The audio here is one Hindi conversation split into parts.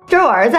这是我儿子。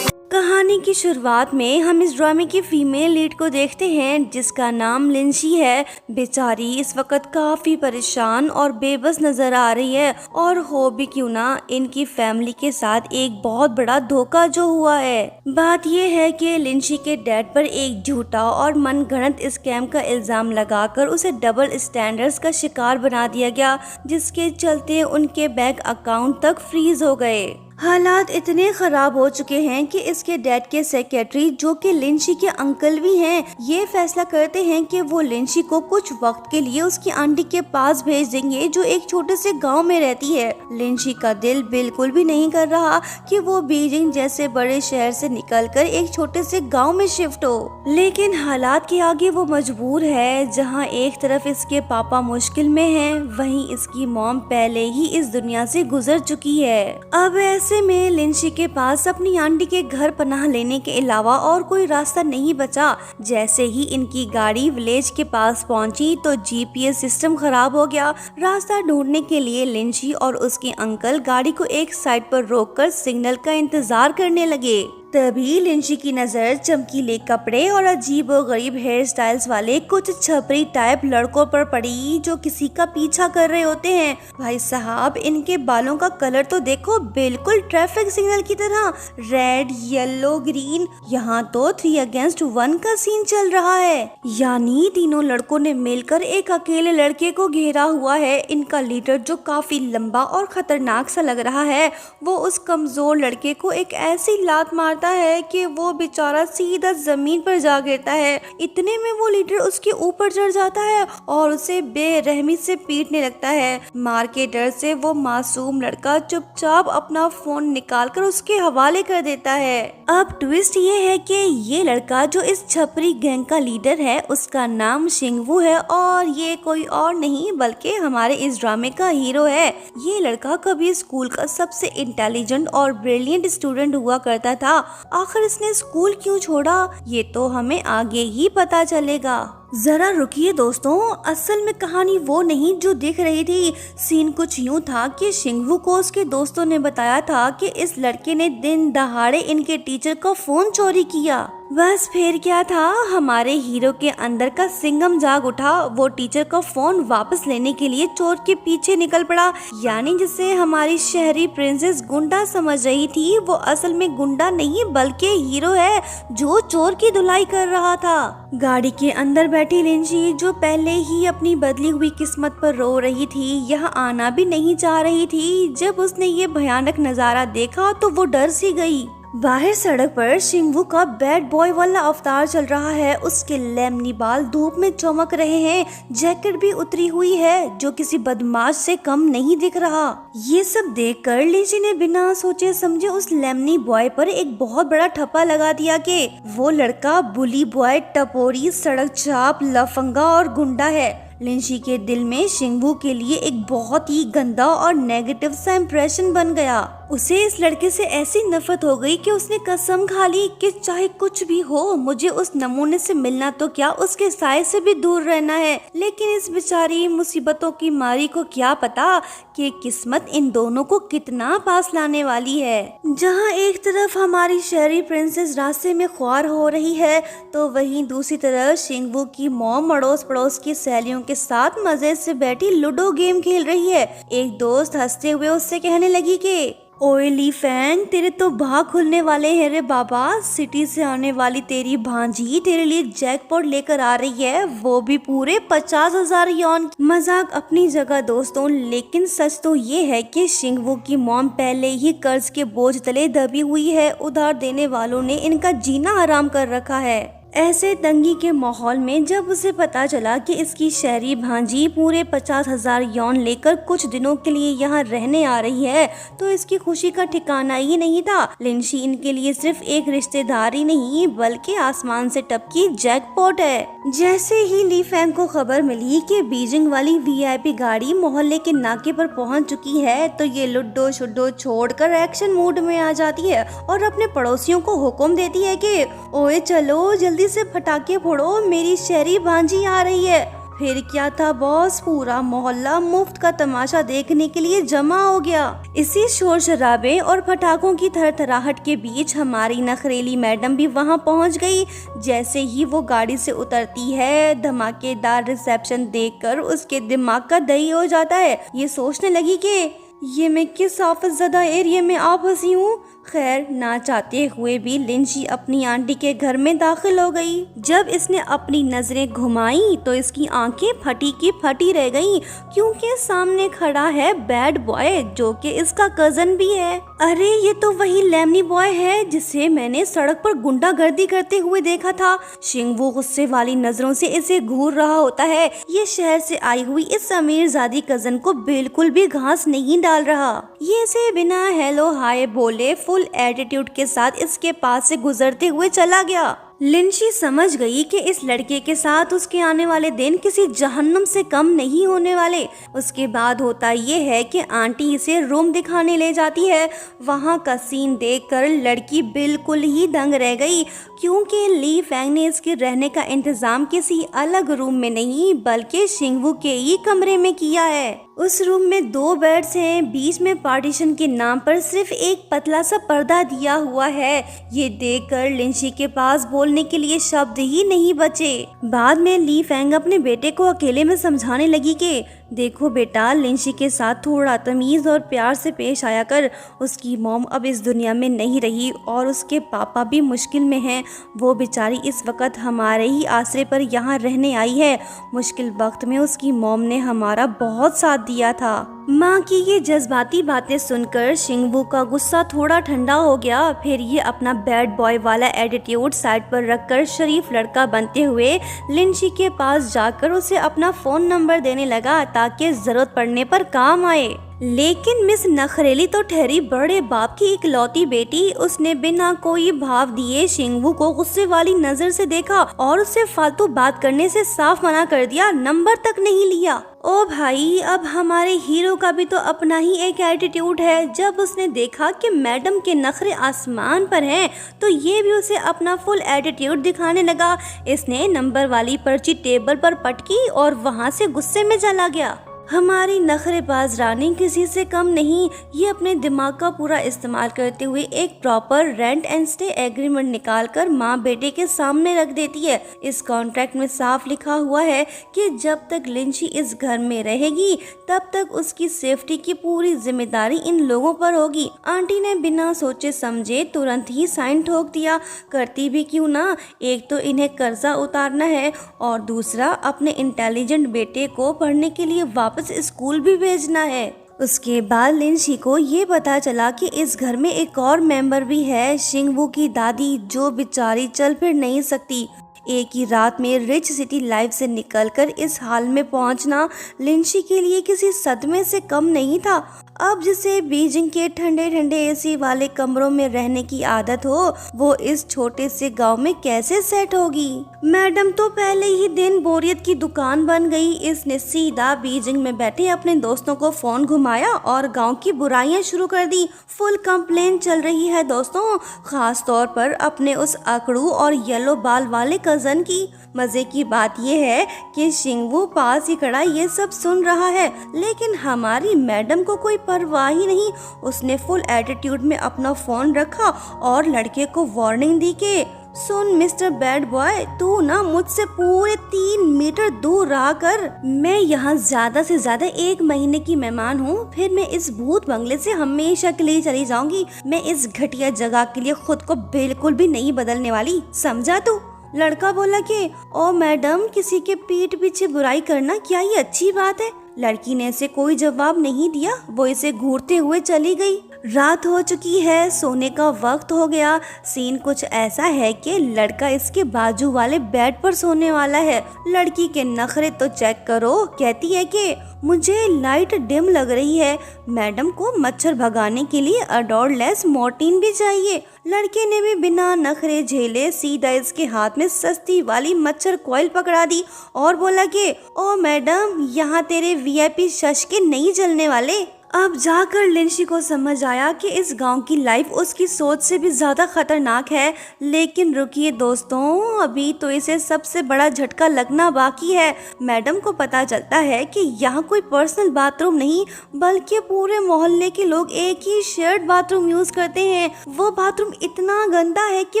कहानी की शुरुआत में हम इस ड्रामे की फीमेल लीड को देखते हैं जिसका नाम लिंसी है। बेचारी इस वक्त काफी परेशान और बेबस नजर आ रही है, और हो भी क्यों ना, इनकी फैमिली के साथ एक बहुत बड़ा धोखा जो हुआ है। बात यह है कि लिंसी के डैड पर एक झूठा और मनगढ़ंत स्कैम का इल्जाम लगाकर उसे डबल स्टैंडर्ड्स का शिकार बना दिया गया, जिसके चलते उनके बैंक अकाउंट तक फ्रीज हो गए। हालात इतने खराब हो चुके हैं कि इसके डैड के सेक्रेटरी, जो कि लिंसी के अंकल भी हैं, ये फैसला करते हैं कि वो लिंसी को कुछ वक्त के लिए उसकी आंटी के पास भेज देंगे, जो एक छोटे से गांव में रहती है। लिंसी का दिल बिल्कुल भी नहीं कर रहा कि वो बीजिंग जैसे बड़े शहर से निकलकर एक छोटे से गाँव में शिफ्ट हो, लेकिन हालात के आगे वो मजबूर है। जहाँ एक तरफ इसके पापा मुश्किल में हैं, वहीं इसकी मॉम पहले ही इस दुनिया से गुजर चुकी है। अब ऐसे में लिंसी के पास अपनी आंटी के घर पनाह लेने के अलावा और कोई रास्ता नहीं बचा। जैसे ही इनकी गाड़ी विलेज के पास पहुंची तो जीपीएस सिस्टम खराब हो गया। रास्ता ढूंढने के लिए लिंसी और उसके अंकल गाड़ी को एक साइड पर रोककर सिग्नल का इंतजार करने लगे। तभी लिंसी की नजर चमकीले कपड़े और अजीबोगरीब हेयर स्टाइल्स वाले कुछ छपरी टाइप लड़कों पर पड़ी, जो किसी का पीछा कर रहे होते हैं। भाई साहब, इनके बालों का कलर तो देखो, बिल्कुल ट्रैफिक सिग्नल की तरह, रेड येलो ग्रीन। यहाँ तो 3 अगेंस्ट 1 का सीन चल रहा है, यानी तीनों लड़कों ने मिलकर एक अकेले लड़के को घेरा हुआ है। इनका लीडर, जो काफी लंबा और खतरनाक सा लग रहा है, वो उस कमजोर लड़के को एक ऐसी लात मारता है कि वो बेचारा सीधा जमीन पर जा गिरता है। इतने में वो लीडर उसके ऊपर चढ़ जाता है और उसे बेरहमी से पीटने लगता है। मार के डर से वो मासूम लड़का चुपचाप अपना फोन निकालकर उसके हवाले कर देता है। अब ट्विस्ट ये है कि ये लड़का, जो इस छपरी गैंग का लीडर है, उसका नाम शिंगवू है, और ये कोई और नहीं बल्कि हमारे इस ड्रामे का हीरो है। ये लड़का कभी स्कूल का सबसे इंटेलिजेंट और ब्रिलियंट स्टूडेंट हुआ करता था। आखिर इसने स्कूल क्यों छोड़ा, ये तो हमें आगे ही पता चलेगा। जरा रुकिए दोस्तों, असल में कहानी वो नहीं जो दिख रही थी। सीन कुछ यूं था कि शिंगवू को उसके दोस्तों ने बताया था कि इस लड़के ने दिन दहाड़े इनके टीचर का फोन चोरी किया। बस फिर क्या था, हमारे हीरो के अंदर का सिंघम जाग उठा। वो टीचर का फोन वापस लेने के लिए चोर के पीछे निकल पड़ा। यानी जिसे हमारी शहरी प्रिंसेस गुंडा समझ रही थी, वो असल में गुंडा नहीं बल्कि हीरो है, जो चोर की धुलाई कर रहा था। गाड़ी के अंदर बैठी लिंसी, जो पहले ही अपनी बदली हुई किस्मत पर रो रही थी, यहाँ आना भी नहीं चाह रही थी। जब उसने ये भयानक नजारा देखा तो वो डर सी गई। बाहर सड़क पर शिंगवू का बैड बॉय वाला अवतार चल रहा है। उसके लेमनी बाल धूप में चमक रहे हैं, जैकेट भी उतरी हुई है, जो किसी बदमाश से कम नहीं दिख रहा। ये सब देखकर लिंसी ने बिना सोचे समझे उस लेमनी बॉय पर एक बहुत बड़ा ठप्पा लगा दिया कि वो लड़का बुली बॉय, टपोरी, सड़क चाप, लफंगा और गुंडा है। लिंसी के दिल में शिंगवू के लिए एक बहुत ही गंदा और नेगेटिव सा इम्प्रेशन बन गया। उसे इस लड़के से ऐसी नफरत हो गई कि उसने कसम खा ली कि चाहे कुछ भी हो, मुझे उस नमूने से मिलना तो क्या, उसके साए से भी दूर रहना है। लेकिन इस बेचारी मुसीबतों की मारी को क्या पता कि किस्मत इन दोनों को कितना पास लाने वाली है। जहाँ एक तरफ हमारी शहरी प्रिंसेस रास्ते में ख्वार हो रही है, तो वहीं दूसरी तरफ शिंगवू की मॉम अड़ोस पड़ोस की सहेलियों के साथ मजे से बैठी लूडो गेम खेल रही है। एक दोस्त हंसते हुए उससे कहने लगी कि ओए ली फैंग, तेरे तो भाग खुलने वाले हैं रे बाबा। सिटी से आने वाली तेरी भांजी तेरे लिए जैकपॉट लेकर आ रही है, वो भी पूरे 50,000 यॉन। मजाक अपनी जगह दोस्तों, लेकिन सच तो ये है कि शिंगवू की मॉम पहले ही कर्ज के बोझ तले दबी हुई है। उधार देने वालों ने इनका जीना हराम कर रखा है। ऐसे तंगी के माहौल में जब उसे पता चला कि इसकी शहरी भांजी पूरे 50,000 यौन लेकर कुछ दिनों के लिए यहाँ रहने आ रही है, तो इसकी खुशी का ठिकाना ही नहीं था। लिंसी इनके लिए सिर्फ एक रिश्तेदार ही नहीं बल्कि आसमान से टपकी जैकपॉट है। जैसे ही ली फैंग को खबर मिली कि बीजिंग वाली वीआईपी गाड़ी मोहल्ले के नाके पर पहुँच चुकी है, तो ये लुड्डो शुड्डो छोड़कर एक्शन मूड में आ जाती है और अपने पड़ोसियों को हुक्म देती है कि ओए चलो जल्दी से फटाके फोड़ो, मेरी शहरी भांजी आ रही है। फिर क्या था बॉस, पूरा मोहल्ला मुफ्त का तमाशा देखने के लिए जमा हो गया। इसी शोर शराबे और पटाखों की थरथराहट के बीच हमारी नखरेली मैडम भी वहां पहुंच गई। जैसे ही वो गाड़ी से उतरती है, धमाकेदार रिसेप्शन देखकर उसके दिमाग का दही हो जाता है। ये सोचने लगी कि ये मैं किस आफतज़दा एरिया में आ फंसी हूँ। खैर, ना चाहते हुए भी लिंची अपनी आंटी के घर में दाखिल हो गई। जब इसने अपनी नजरें घुमाई तो इसकी आंखें फटी की फटी रह गईं, क्योंकि सामने खड़ा है बैड बॉय जो कि इसका कजन भी है। अरे ये तो वही लेमनी बॉय है जिसे मैंने सड़क पर गुंडागर्दी करते हुए देखा था। शिंगवू गुस्से वाली नजरों से इसे घूर रहा होता है। ये शहर से आई हुई इस अमीरजादी कजन को बिल्कुल भी घास नहीं डाल रहा। ये इसे बिना हेलो हाय बोले फुल एटीट्यूड के साथ इसके पास से गुजरते हुए चला गया। लिंची समझ गई कि इस लड़के के साथ उसके आने वाले दिन किसी जहन्नुम से कम नहीं होने वाले। उसके बाद होता ये है कि आंटी इसे रूम दिखाने ले जाती है। वहाँ का सीन देखकर लड़की बिल्कुल ही दंग रह गई, क्योंकि ली फैंग ने इसके रहने का इंतजाम किसी अलग रूम में नहीं बल्कि शिंगवू के ही कमरे में किया है। उस रूम में 2 बेड्स हैं, बीच में पार्टीशन के नाम पर सिर्फ एक पतला सा पर्दा दिया हुआ है। ये देखकर लिंची के पास बोलने के लिए शब्द ही नहीं बचे। बाद में ली फैंग अपने बेटे को अकेले में समझाने लगी कि देखो बेटा, लिंची के साथ थोड़ा तमीज और प्यार से पेश आया कर। उसकी मॉम अब इस दुनिया में नहीं रही और उसके पापा भी मुश्किल में हैं। वो बेचारी इस वक्त हमारे ही आसरे पर यहाँ रहने आई है। मुश्किल वक्त में उसकी मॉम ने हमारा बहुत साथ दिया था। माँ की ये जज्बाती बातें सुनकर शिंगवू का गुस्सा थोड़ा ठंडा हो गया। फिर ये अपना बैड बॉय वाला एटीट्यूड साइड पर रखकर शरीफ लड़का बनते हुए लिंची के पास जाकर उसे अपना फोन नंबर देने लगा ताकि जरूरत पड़ने पर काम आए। लेकिन मिस नखरेली तो ठहरी बड़े बाप की इकलौती बेटी। उसने बिना कोई भाव दिए शिंगवू को गुस्से वाली नजर से देखा और उससे फालतू बात करने से साफ मना कर दिया, नंबर तक नहीं लिया। ओ भाई, अब हमारे हीरो का भी तो अपना ही एक एटीट्यूड है। जब उसने देखा कि मैडम के नखरे आसमान पर हैं, तो ये भी उसे अपना फुल एटीट्यूड दिखाने लगा। इसने नंबर वाली पर्ची टेबल पर पटकी और वहाँ से गुस्से में चला गया। हमारी नखरेबाज रानी किसी से कम नहीं। ये अपने दिमाग का पूरा इस्तेमाल करते हुए एक proper rent and stay agreement निकालकर माँ बेटे के सामने रख देती है। इस कॉन्ट्रैक्ट में साफ लिखा हुआ है कि जब तक लिंची इस घर में रहेगी तब तक उसकी सेफ्टी की पूरी जिम्मेदारी इन लोगों पर होगी। आंटी ने बिना सोचे समझे तुरंत ही साइन ठोक दिया। करती भी क्यों ना, एक तो इन्हें कर्जा उतारना है और दूसरा अपने इंटेलिजेंट बेटे को पढ़ने के लिए वापस स्कूल भी भेजना है। उसके बाद लिंची को ये पता चला कि इस घर में एक और मेंबर भी है, शिंगवू की दादी, जो बेचारी चल फिर नहीं सकती। एक ही रात में रिच सिटी लाइफ से निकलकर इस हाल में पहुंचना लिंची के लिए किसी सदमे से कम नहीं था। अब जिसे बीजिंग के ठंडे ठंडे एसी वाले कमरों में रहने की आदत हो, वो इस छोटे से गांव में कैसे सेट होगी। मैडम तो पहले ही दिन बोरियत की दुकान बन गई। इसने सीधा बीजिंग में बैठे अपने दोस्तों को फोन घुमाया और गांव की बुराइयां शुरू कर दी। फुल कंप्लेन चल रही है दोस्तों, खास तौर पर अपने उस अकड़ू और येलो बाल वाले कजन की। मजे की बात यह है कि शिंगवू पास ही खड़ा ये सब सुन रहा है, लेकिन हमारी मैडम को कोई परवाह ही नहीं। उसने फुल एटीट्यूड में अपना फोन रखा और लड़के को वार्निंग दी कि सुन मिस्टर बैड बॉय, तू ना मुझसे पूरे 3 मीटर दूर रहा कर। मैं यहाँ ज्यादा से ज्यादा 1 महीने की मेहमान हूँ, फिर मैं इस भूत बंगले से हमेशा के लिए चली जाऊंगी। मैं इस घटिया जगह के लिए खुद को बिल्कुल भी नहीं बदलने वाली, समझा तू। लड़का बोला कि ओ मैडम, किसी के पीठ पीछे बुराई करना क्या ये अच्छी बात है। लड़की ने इसे कोई जवाब नहीं दिया, वो इसे घूरते हुए चली गई। रात हो चुकी है, सोने का वक्त हो गया। सीन कुछ ऐसा है कि लड़का इसके बाजू वाले बेड पर सोने वाला है। लड़की के नखरे तो चेक करो, कहती है कि मुझे लाइट डिम लग रही है। मैडम को मच्छर भगाने के लिए अडोरलेस मोर्टीन भी चाहिए। लड़के ने भी बिना नखरे झेले सीधा इसके हाथ में सस्ती वाली मच्छर कॉइल पकड़ा दी और बोला कि ओ मैडम, यहाँ तेरे वीआईपी शश के नहीं जलने वाले। अब जाकर लिंशी को समझ आया कि इस गांव की लाइफ उसकी सोच से भी ज्यादा खतरनाक है। लेकिन रुकिए दोस्तों, अभी तो इसे सबसे बड़ा झटका लगना बाकी है। मैडम को पता चलता है कि यहाँ कोई पर्सनल बाथरूम नहीं बल्कि पूरे मोहल्ले के लोग एक ही शेयर्ड बाथरूम यूज करते हैं। वो बाथरूम इतना गंदा है कि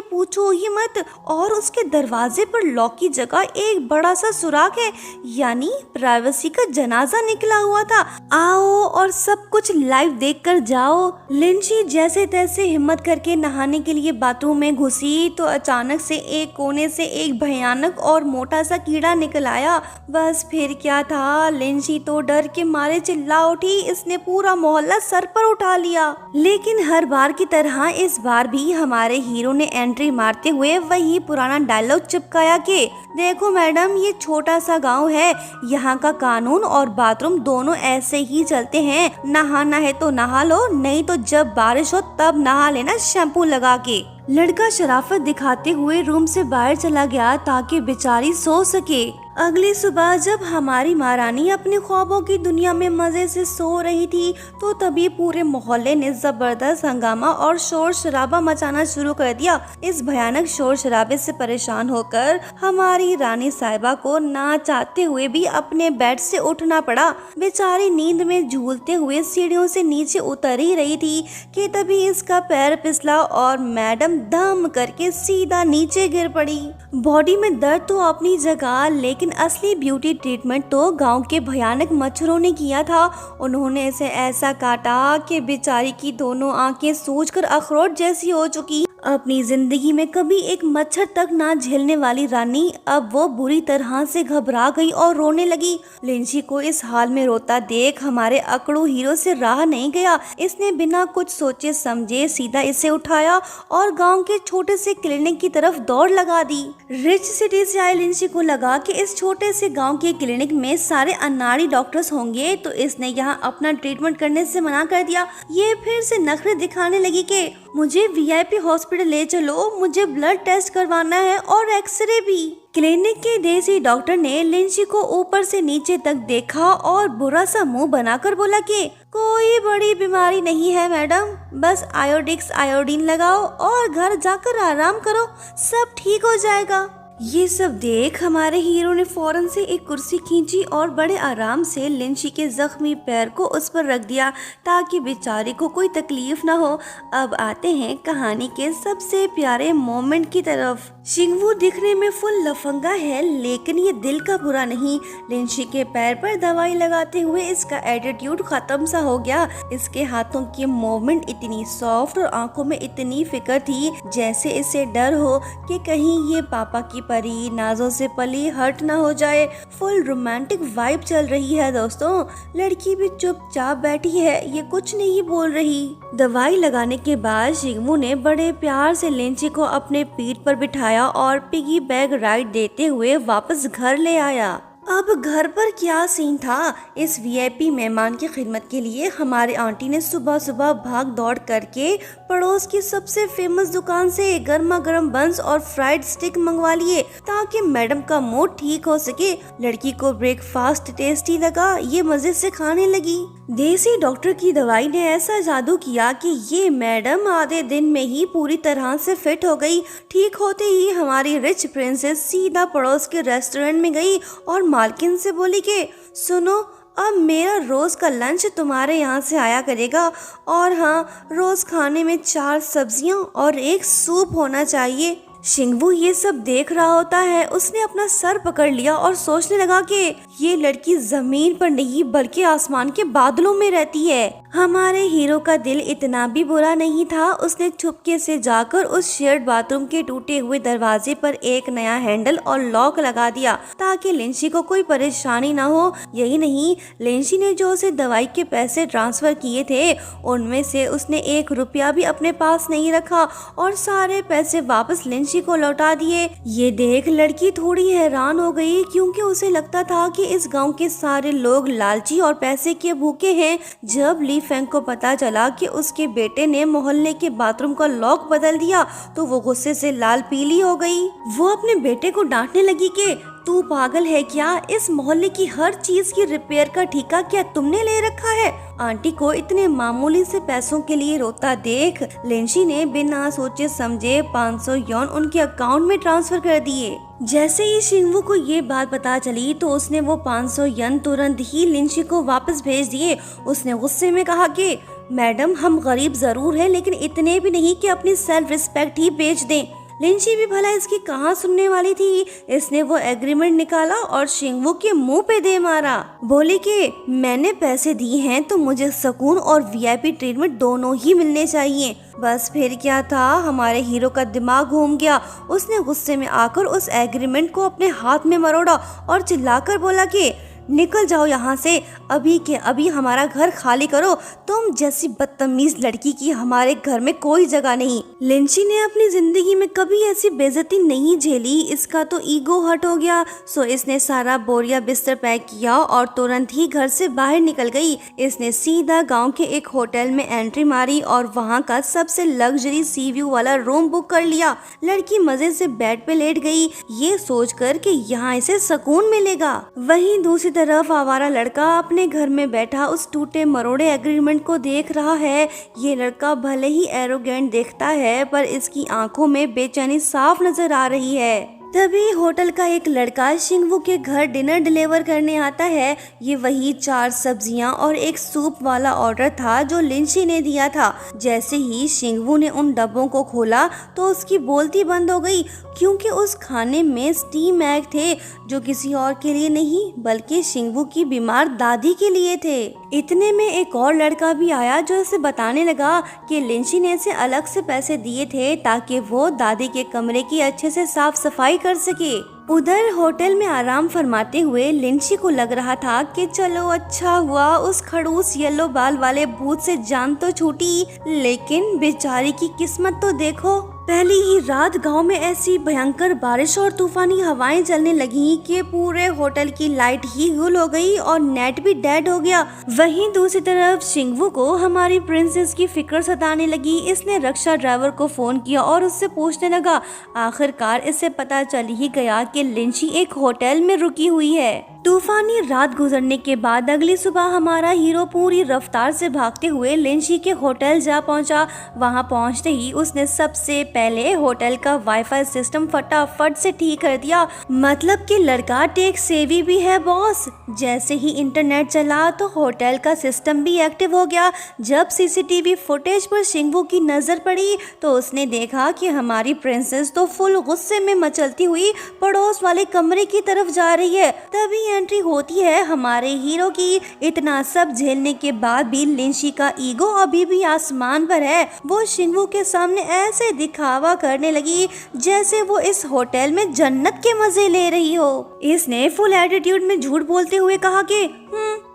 पूछो ही मत, और उसके दरवाजे पर लॉक की जगह एक बड़ा सा सुराख है, यानी प्राइवेसी का जनाजा निकला हुआ था। आओ और सब कुछ लाइव देखकर जाओ। लिंशी जैसे तैसे हिम्मत करके नहाने के लिए बाथरूम में घुसी तो अचानक से एक कोने से एक भयानक और मोटा सा कीड़ा निकल आया। बस फिर क्या था, लिंशी तो डर के मारे चिल्ला उठी। इसने पूरा मोहल्ला सर पर उठा लिया। लेकिन हर बार की तरह इस बार भी हमारे हीरो ने एंट्री मारते हुए वही पुराना डायलॉग चिपकाया कि देखो मैडम, ये छोटा सा गांव है, यहाँ का कानून और बाथरूम दोनों ऐसे ही चलते हैं। नहाना है तो नहा लो, नहीं तो जब बारिश हो तब नहा लेना शैम्पू लगा के। लड़का शराफत दिखाते हुए रूम से बाहर चला गया ताकि बेचारी सो सके। अगली सुबह जब हमारी महारानी अपने ख्वाबों की दुनिया में मजे से सो रही थी तो तभी पूरे मोहल्ले ने जबरदस्त हंगामा और शोर शराबा मचाना शुरू कर दिया। इस भयानक शोर शराबे से परेशान होकर हमारी रानी साहिबा को ना चाहते हुए भी अपने बेड से उठना पड़ा। बेचारी नींद में झूलते हुए सीढ़ियों से नीचे उतर ही रही थी कि तभी इसका पैर फिसला और मैडम धम करके सीधा नीचे गिर पड़ी। बॉडी में दर्द तो अपनी जगह, लेकिन असली ब्यूटी ट्रीटमेंट तो गांव के भयानक मच्छरों ने किया था। उन्होंने इसे ऐसा काटा कि बेचारी की दोनों आंखें सूजकर अखरोट जैसी हो चुकी। अपनी जिंदगी में कभी एक मच्छर तक ना झेलने वाली रानी अब वो बुरी तरह से घबरा गई और रोने लगी। लिंशी को इस हाल में रोता देख हमारे अकड़ू हीरो से राह नहीं गया। इसने बिना कुछ सोचे समझे सीधा इसे उठाया और गांव के छोटे से क्लिनिक की तरफ दौड़ लगा दी। रिच सिटी से आए लिंशी को लगा कि इस छोटे से गांव के क्लिनिक में सारे अनाड़ी डॉक्टर्स होंगे, तो इसने यहाँ अपना ट्रीटमेंट करने से मना कर दिया। ये फिर से नखरे दिखाने लगी कि मुझे वीआईपी हॉस्पिटल ले चलो, मुझे ब्लड टेस्ट करवाना है और एक्सरे भी। क्लिनिक के देसी डॉक्टर ने लिंशी को ऊपर से नीचे तक देखा और बुरा सा मुंह बनाकर बोला कि कोई बड़ी बीमारी नहीं है मैडम, बस आयोडिक्स आयोडीन लगाओ और घर जाकर आराम करो, सब ठीक हो जाएगा। ये सब देख हमारे हीरो ने फौरन से एक कुर्सी खींची और बड़े आराम से लिंशी के जख्मी पैर को उस पर रख दिया ताकि बेचारी को कोई तकलीफ ना हो। अब आते हैं कहानी के सबसे प्यारे मोमेंट की तरफ। शिंगवू दिखने में फुल लफंगा है, लेकिन ये दिल का बुरा नहीं। लिंशी के पैर पर दवाई लगाते हुए इसका एटीट्यूड खत्म सा हो गया। इसके हाथों की मूवमेंट इतनी सॉफ्ट और आंखों में इतनी फिक्र थी जैसे इसे डर हो कि कहीं ये पापा की परी नाजों से पली हर्ट ना हो जाए। फुल रोमांटिक वाइब चल रही है दोस्तों। लड़की भी चुपचाप बैठी है, ये कुछ नहीं बोल रही। दवाई लगाने के बाद शिंगवू ने बड़े प्यार से लिंशी को अपने पीठ पर बिठाया और पिगी बैग राइड देते हुए वापस घर ले आया। अब घर पर क्या सीन था। इस वीआईपी मेहमान की खिदमत के लिए हमारे आंटी ने सुबह सुबह भाग दौड़ करके पड़ोस की सबसे फेमस दुकान से गर्मा गर्म बंस और फ्राइड स्टिक मंगवा लिए ताकि मैडम का मूड ठीक हो सके। लड़की को ब्रेकफास्ट टेस्टी लगा, ये मजे से खाने लगी। देसी डॉक्टर की दवाई ने ऐसा जादू किया कि ये मैडम आधे दिन में ही पूरी तरह से फिट हो गई। ठीक होते ही हमारी रिच प्रिंसेस सीधा पड़ोस के रेस्टोरेंट में गई और मालकिन से बोली कि सुनो, अब मेरा रोज का लंच तुम्हारे यहाँ से आया करेगा, और हाँ, रोज खाने में 4 सब्जियां और 1 सूप होना चाहिए। शिंगवू ये सब देख रहा होता है। उसने अपना सर पकड़ लिया और सोचने लगा कि ये लड़की जमीन पर नहीं बल्कि आसमान के बादलों में रहती है। हमारे हीरो का दिल इतना भी बुरा नहीं था। उसने चुपके से जाकर उस शेयर्ड बाथरूम के टूटे हुए दरवाजे पर एक नया हैंडल और लॉक लगा दिया ताकि लिंशी को कोई परेशानी ना हो। यही नहीं, लिंशी ने जो उसे दवाई के पैसे ट्रांसफर किए थे उनमें से उसने 1 रुपया भी अपने पास नहीं रखा और सारे पैसे वापस लिंशी को लौटा दिए। ये देख लड़की थोड़ी हैरान हो गई क्योंकि उसे लगता था कि इस गांव के सारे लोग लालची और पैसे के भूखे हैं। जब ली फेंग को पता चला कि उसके बेटे ने मोहल्ले के बाथरूम का लॉक बदल दिया तो वो गुस्से से लाल पीली हो गई। वो अपने बेटे को डांटने लगी कि तू पागल है क्या? इस मोहल्ले की हर चीज की रिपेयर का ठेका क्या तुमने ले रखा है? आंटी को इतने मामूली से पैसों के लिए रोता देख लिंशी ने बिना सोचे समझे 500 यॉन उनके अकाउंट में ट्रांसफर कर दिए। जैसे ही शिंगवू को ये बात पता चली तो उसने वो 500 यन तुरंत ही लिंशी को वापस भेज दिए। उसने गुस्से में कहा कि मैडम, हम गरीब जरूर हैं लेकिन इतने भी नहीं कि अपनी सेल्फ रिस्पेक्ट ही बेच दें। लिंशी भी भला इसकी कहाँ सुनने वाली थी। इसने वो एग्रीमेंट निकाला और शिंगवू के मुंह पे दे मारा। बोली कि मैंने पैसे दिए हैं तो मुझे सुकून और वीआईपी ट्रीटमेंट दोनों ही मिलने चाहिए। बस फिर क्या था, हमारे हीरो का दिमाग घूम गया। उसने गुस्से में आकर उस एग्रीमेंट को अपने हाथ में मरोड़ा और चिल्लाकर बोला कि निकल जाओ यहाँ से, अभी के अभी हमारा घर खाली करो। तुम जैसी बदतमीज लड़की की हमारे घर में कोई जगह नहीं। लिंशी ने अपनी जिंदगी में कभी ऐसी बेइज्जती नहीं झेली। इसका तो ईगो हर्ट हो गया। सो इसने सारा बोरिया बिस्तर पैक किया और तुरंत ही घर से बाहर निकल गई। इसने सीधा गांव के एक होटल में एंट्री मारी और वहां का सबसे लग्जरी सी व्यू वाला रूम बुक कर लिया। लड़की मजे से बेड पे लेट गई, ये सोचकर कि यहाँ इसे सुकून मिलेगा। वहीं दूसरी तरफ आवारा लड़का अपने घर में बैठा उस टूटे मरोड़े एग्रीमेंट को देख रहा है। ये लड़का भले ही एरोगेंट दिखता है पर इसकी आंखों में बेचैनी साफ नजर आ रही है। तभी होटल का एक लड़का शिंगवू के घर डिनर डिलीवर करने आता है। ये वही 4 सब्जियां और एक सूप वाला ऑर्डर था जो लिंशी ने दिया था। जैसे ही शिंगवू ने उन डब्बों को खोला तो उसकी बोलती बंद हो गई, क्योंकि उस खाने में स्टीम एग थे जो किसी और के लिए नहीं बल्कि शिंगवू की बीमार दादी के लिए थे। इतने में एक और लड़का भी आया जो इसे बताने लगा कि लिंशी ने इसे अलग से पैसे दिए थे ताकि वो दादी के कमरे की अच्छे से साफ सफाई कर सके। उधर होटल में आराम फरमाते हुए लिंशी को लग रहा था कि चलो अच्छा हुआ उस खड़ूस येलो बाल वाले भूत से जान तो छूटी, लेकिन बेचारी की किस्मत तो देखो। पहली ही रात गांव में ऐसी भयंकर बारिश और तूफानी हवाएं चलने लगी कि पूरे होटल की लाइट ही गुल हो गई और नेट भी डेड हो गया। वहीं दूसरी तरफ शिंगवू को हमारी प्रिंसेस की फिक्र सताने लगी। इसने रक्षा ड्राइवर को फोन किया और उससे पूछने लगा। आखिरकार इससे पता चल ही गया कि लिंशी एक होटल में रुकी हुई है। तूफानी रात गुजरने के बाद अगली सुबह हमारा हीरो पूरी रफ्तार से भागते हुए लिंशी के होटल जा पहुंचा। वहां पहुंचते ही उसने सबसे पहले होटल का वाईफाई सिस्टम फटाफट से ठीक कर दिया। मतलब कि लड़का टेक सेवी भी है बॉस। जैसे ही इंटरनेट चला तो होटल का सिस्टम भी एक्टिव हो गया। जब सीसीटीवी फुटेज पर शिंगवू की नजर पड़ी तो उसने देखा कि हमारी प्रिंसेस तो फुल गुस्से में मचलती हुई पड़ोस वाले कमरे की तरफ जा रही है। तभी एंट्री होती है हमारे हीरो की। इतना सब झेलने के बाद भी लिंशी का ईगो अभी भी आसमान पर है। वो शिंगवू के सामने ऐसे दिखावा करने लगी जैसे वो इस होटल में जन्नत के मजे ले रही हो। इसने फुल एटीट्यूड में झूठ बोलते हुए कहा कि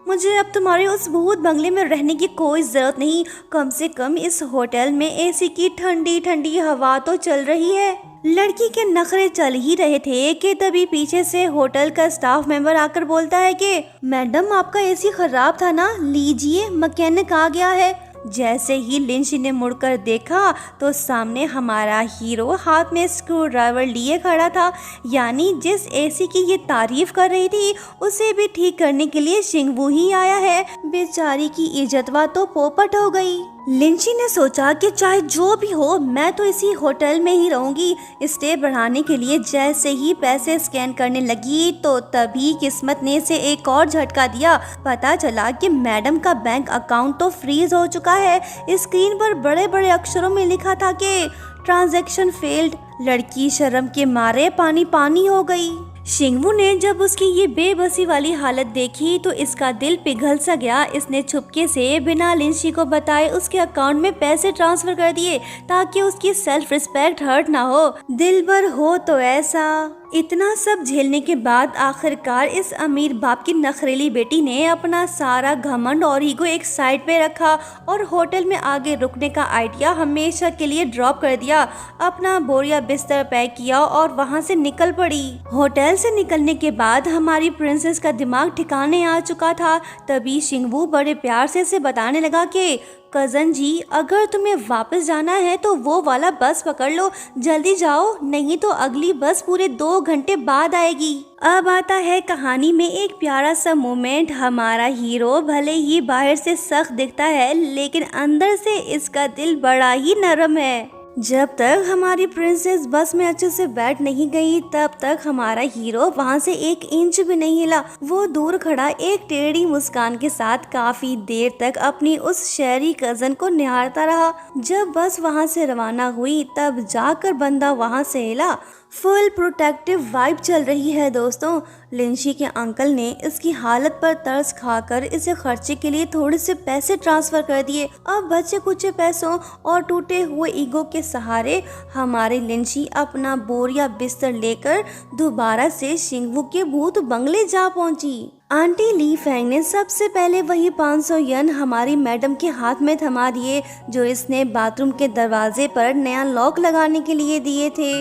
मुझे अब तुम्हारे उस भूत बंगले में रहने की कोई जरूरत नहीं। कम से कम इस होटल में एसी की ठंडी ठंडी हवा तो चल रही है। लड़की के नखरे चल ही रहे थे कि तभी पीछे से होटल का स्टाफ मेंबर आकर बोलता है कि मैडम, आपका एसी खराब था ना, लीजिए मैकेनिक आ गया है। जैसे ही लिंशी ने मुड़कर देखा तो सामने हमारा हीरो हाथ में स्क्रू ड्राइवर लिए खड़ा था। यानी जिस एसी की ये तारीफ कर रही थी उसे भी ठीक करने के लिए शिंगवू ही आया है। बेचारी की इज्जतवा तो पोपट हो गई। लिंशी ने सोचा कि चाहे जो भी हो मैं तो इसी होटल में ही रहूंगी। स्टे बढ़ाने के लिए जैसे ही पैसे स्कैन करने लगी तो तभी किस्मत ने इसे एक और झटका दिया। पता चला कि मैडम का बैंक अकाउंट तो फ्रीज हो चुका है। स्क्रीन पर बड़े बड़े अक्षरों में लिखा था कि ट्रांजैक्शन फेल्ड। लड़की शर्म के मारे पानी पानी हो गई। शिंगवू ने जब उसकी ये बेबसी वाली हालत देखी तो इसका दिल पिघल सा गया। इसने चुपके से बिना लिंशी को बताए उसके अकाउंट में पैसे ट्रांसफर कर दिए ताकि उसकी सेल्फ रिस्पेक्ट हर्ट ना हो। दिल भर हो तो ऐसा। इतना सब झेलने के बाद आखिरकार इस अमीर बाप की नखरेली बेटी ने अपना सारा घमंड और ईगो एक साइड पे रखा और होटल में आगे रुकने का आइडिया हमेशा के लिए ड्रॉप कर दिया। अपना बोरिया बिस्तर पैक किया और वहां से निकल पड़ी। होटल से निकलने के बाद हमारी प्रिंसेस का दिमाग ठिकाने आ चुका था। तभी शिंगवू बड़े प्यार से बताने लगा कि कजन जी, अगर तुम्हें वापस जाना है तो वो वाला बस पकड़ लो, जल्दी जाओ, नहीं तो अगली बस पूरे 2 घंटे बाद आएगी। अब आता है कहानी में एक प्यारा सा मोमेंट। हमारा हीरो भले ही बाहर से सख्त दिखता है लेकिन अंदर से इसका दिल बड़ा ही नरम है। जब तक हमारी प्रिंसेस बस में अच्छे से बैठ नहीं गई तब तक हमारा हीरो वहां से 1 इंच भी नहीं हिला। वो दूर खड़ा एक टेढ़ी मुस्कान के साथ काफी देर तक अपनी उस शहरी कजन को निहारता रहा। जब बस वहां से रवाना हुई तब जाकर बंदा वहां से हिला। फुल प्रोटेक्टिव वाइब चल रही है दोस्तों। लिंशी के अंकल ने इसकी हालत पर तरस खाकर इसे खर्चे के लिए थोड़े से पैसे ट्रांसफर कर दिए। अब बचे कुछ पैसों और टूटे हुए ईगो के सहारे हमारे लिंशी अपना बोरिया बिस्तर लेकर दोबारा से शिंगवू के भूत बंगले जा पहुंची। आंटी ली फेंग ने सबसे पहले वही 500 यन हमारी मैडम के हाथ में थमा दिए जो इसने बाथरूम के दरवाजे पर नया लॉक लगाने के लिए दिए थे।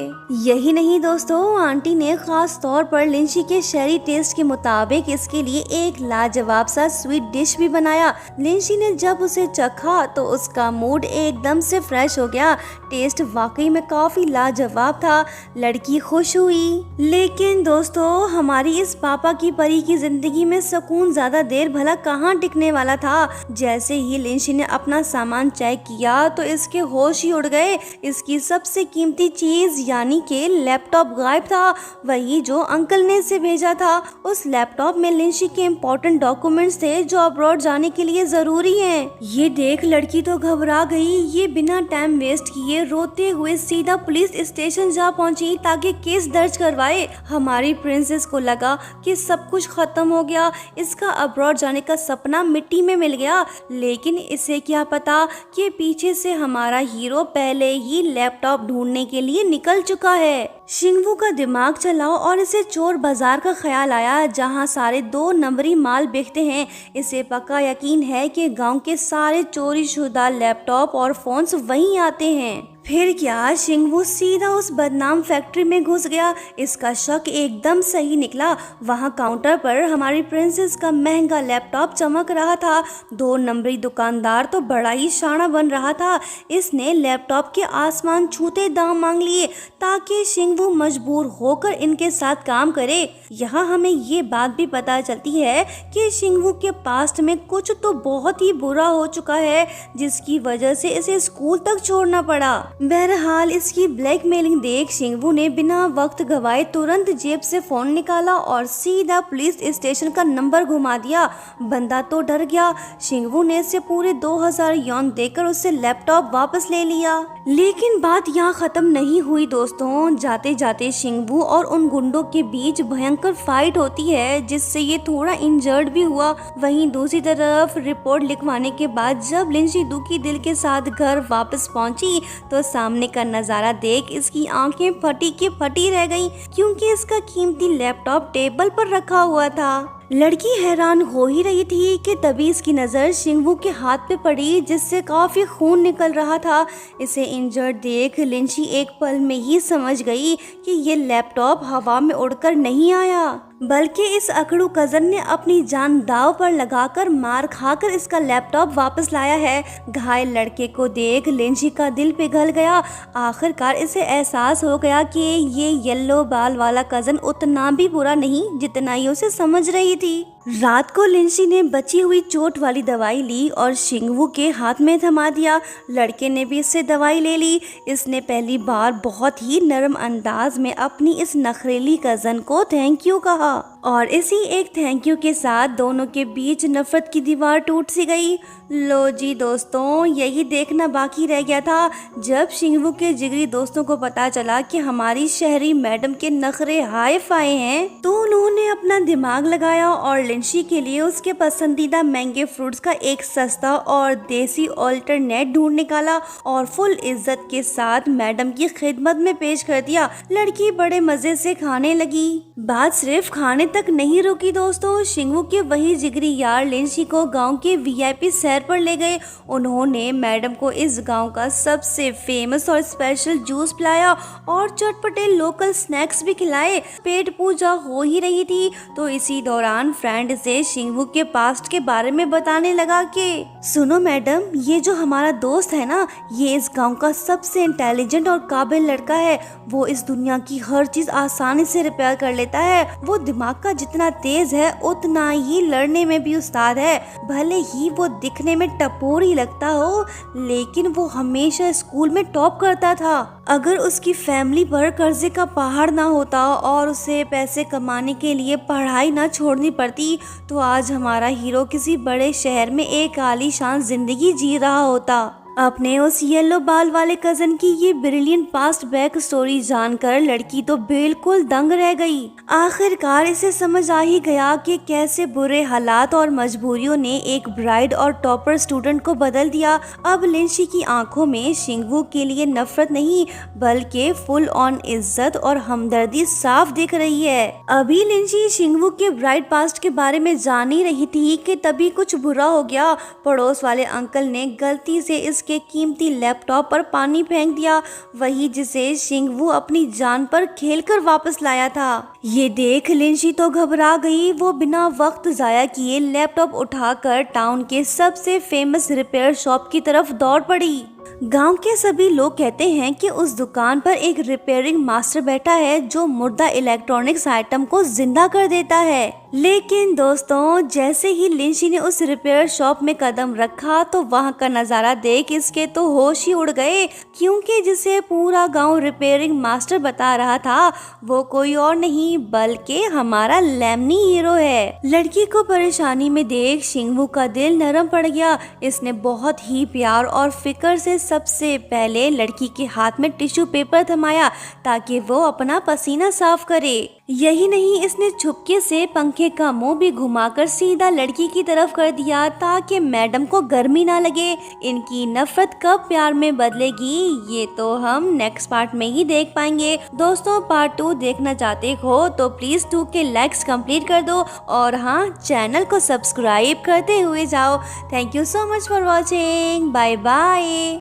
यही नहीं दोस्तों, आंटी ने खास तौर पर लिंशी के शहरी टेस्ट के मुताबिक इसके लिए एक लाजवाब सा स्वीट डिश भी बनाया। लिंशी ने जब उसे चखा तो उसका मूड एकदम से फ्रेश हो गया। टेस्ट वाकई में काफी लाजवाब था। लड़की खुश हुई। लेकिन दोस्तों, हमारी इस पापा की परी की जिंदगी में सुकून ज्यादा देर भला कहाँ टिकने वाला था। जैसे ही लिंशी ने अपना सामान चेक किया तो इसके होश ही उड़ गए। इसकी सबसे कीमती चीज यानी कि लैपटॉप गायब था, वही जो अंकल ने इसे भेजा था। उस लैपटॉप में लिंशी के इम्पोर्टेंट डॉक्यूमेंट्स थे जो अब्रॉड जाने के लिए जरूरी हैं। ये देख लड़की तो घबरा गई। ये बिना टाइम वेस्ट किए रोते हुए सीधा पुलिस स्टेशन जा पहुंची ताकि केस दर्ज करवाए। हमारी प्रिंसेस को लगा कि सब कुछ खत्म हो गया, इसका अब्रॉड जाने का सपना मिट्टी में मिल गया। लेकिन इसे क्या पता कि पीछे से हमारा हीरो पहले ही लैपटॉप ढूंढने के लिए निकल चुका है। शिंगवू का दिमाग चला और इसे चोर बाजार का ख्याल आया जहां सारे 2 नंबरी माल बिकते हैं। इसे पक्का यकीन है कि गांव के सारे चोरी शुदा लैपटॉप और फोन्स वहीं आते हैं। फिर क्या, शिंगवू सीधा उस बदनाम फैक्ट्री में घुस गया। इसका शक एकदम सही निकला। वहां काउंटर पर हमारी प्रिंसेस का महंगा लैपटॉप चमक रहा था। 2 नंबरी दुकानदार तो बड़ा ही शाना बन रहा था। इसने लैपटॉप के आसमान छूते दाम मांग लिए ताकि शिंगवू मजबूर होकर इनके साथ काम करे। यहाँ हमें ये बात भी पता चलती है कि शिंगवू के पास्ट में कुछ तो बहुत ही बुरा हो चुका है जिसकी वजह से इसे स्कूल तक छोड़ना पड़ा। बहरहाल इसकी ब्लैकमेलिंग देख शिंगवू ने बिना वक्त गवाए तुरंत जेब से फोन निकाला और सीधा पुलिस स्टेशन का नंबर घुमा दिया। बंदा तो डर गया। शिंगवू ने इसे पूरे 2000 यौन देकर उससे लैपटॉप वापस ले लिया। लेकिन बात यहाँ खत्म नहीं हुई दोस्तों। जाते जाते शिंगवू और उन गुंडों के बीच भयंकर फाइट होती है जिससे ये थोड़ा इंजर्ड भी हुआ। वहीं दूसरी तरफ रिपोर्ट लिखवाने के बाद जब लिंशी दुखी दिल के साथ घर वापस पहुंची तो सामने का नजारा देख इसकी आंखें फटी की फटी रह गईं क्योंकि इसका कीमती लैपटॉप टेबल पर रखा हुआ था। लड़की हैरान हो ही रही थी कि तभी इसकी नज़र शिंगवू के हाथ पे पड़ी जिससे काफी खून निकल रहा था। इसे इंजर्ड देख लिंशी एक पल में ही समझ गई कि ये लैपटॉप हवा में उड़कर नहीं आया बल्कि इस अकड़ू कजन ने अपनी जान दांव पर लगाकर मार खाकर इसका लैपटॉप वापस लाया है। घायल लड़के को देख लिंशी का दिल पिघल गया। आखिरकार इसे एहसास हो गया कि ये येलो बाल वाला कजन उतना भी बुरा नहीं जितना ही उसे समझ रही थी। रात को लिंशी ने बची हुई चोट वाली दवाई ली और शिंगवू के हाथ में थमा दिया। लड़के ने भी इससे दवाई ले ली। इसने पहली बार बहुत ही नरम अंदाज में अपनी इस नखरेली कजन को थैंक यू कहा और इसी एक थैंक यू के साथ दोनों के बीच नफरत की दीवार टूट सी गई। लो जी दोस्तों, यही देखना बाकी रह गया था। जब शिंगवू के जिगरी दोस्तों को पता चला कि हमारी शहरी मैडम के नखरे हाय फाय हैं तो उन्होंने अपना दिमाग लगाया और लिंशी के लिए उसके पसंदीदा महंगे फ्रूट्स का एक सस्ता और देसी ऑल्टरनेट ढूंढ निकाला और फुल इज्जत के साथ मैडम की खिदमत में पेश कर दिया। लड़की बड़े मजे से खाने लगी। बात सिर्फ खाने तक नहीं रुकी दोस्तों, शिंगवू के वही जिगरी यार लिंशी को गांव के वीआईपी सैर पर ले गए। उन्होंने मैडम को इस गांव का सबसे फेमस और स्पेशल जूस पिलाया और चटपटे लोकल स्नैक्स भी खिलाए। पेट पूजा हो ही रही थी तो इसी दौरान फ्रेंड से शिंगवू के पास्ट के बारे में बताने लगा कि सुनो मैडम, ये जो हमारा दोस्त है ना, ये इस गांव का सबसे इंटेलिजेंट और काबिल लड़का है। वो इस दुनिया की हर चीज आसानी से रिपेयर कर लेता है। वो दिमाग का जितना तेज है उतना ही लड़ने में भी उस्ताद है। भले ही वो दिखने में टपोरी लगता हो, लेकिन वो हमेशा स्कूल में टॉप करता था। अगर उसकी फैमिली पर कर्जे का पहाड़ ना होता और उसे पैसे कमाने के लिए पढ़ाई ना छोड़नी पड़ती तो आज हमारा हीरो किसी बड़े शहर में एक आलीशान जिंदगी जी रहा होता। अपने उस येलो बाल वाले कजन की ये ब्रिलियंट पास्ट बैक स्टोरी जानकर लड़की तो बिल्कुल दंग रह गई। आखिरकार इसे समझ आ ही गया कि कैसे बुरे हालात और मजबूरियों ने एक ब्राइट और टॉपर स्टूडेंट को बदल दिया। अब लिंशी की आंखों में शिंगवू के लिए नफरत नहीं बल्कि फुल ऑन इज्जत और हमदर्दी साफ दिख रही है। अभी लिंशी शिंगवू के ब्राइट पास्ट के बारे में जान ही रही थी कि तभी कुछ बुरा हो गया। पड़ोस वाले अंकल ने गलती से इसके कीमती लैपटॉप पर पानी फेंक दिया, वही जिसे शिंगवू अपनी जान पर खेलकर वापस लाया था। ये देख लिंशी तो घबरा गई। वो बिना वक्त जाया किए लैपटॉप उठाकर टाउन के सबसे फेमस रिपेयर शॉप की तरफ दौड़ पड़ी। गांव के सभी लोग कहते हैं कि उस दुकान पर एक रिपेयरिंग मास्टर बैठा है जो मुर्दा इलेक्ट्रॉनिक्स आइटम को जिंदा कर देता है। लेकिन दोस्तों, जैसे ही लिंशी ने उस रिपेयर शॉप में कदम रखा तो वहां का नजारा देख इसके तो होश ही उड़ गए, क्योंकि जिसे पूरा गांव रिपेयरिंग मास्टर बता रहा था वो कोई और नहीं बल्कि हमारा लेमनी हीरो है। लड़की को परेशानी में देख शिंगवू का दिल नरम पड़ गया। इसने बहुत ही प्यार और फिक्र से सबसे पहले लड़की के हाथ में टिश्यू पेपर थमाया ताकि वो अपना पसीना साफ करे। यही नहीं, इसने छुपके से पंखे का मुंह भी घुमाकर सीधा लड़की की तरफ कर दिया ताकि मैडम को गर्मी ना लगे। इनकी नफरत कब प्यार में बदलेगी ये तो हम नेक्स्ट पार्ट में ही देख पाएंगे। दोस्तों, पार्ट 2 देखना चाहते हो तो प्लीज 2 के लाइक्स कंप्लीट कर दो और हाँ, चैनल को सब्सक्राइब करते हुए जाओ। Thank you so much for watching. Bye bye.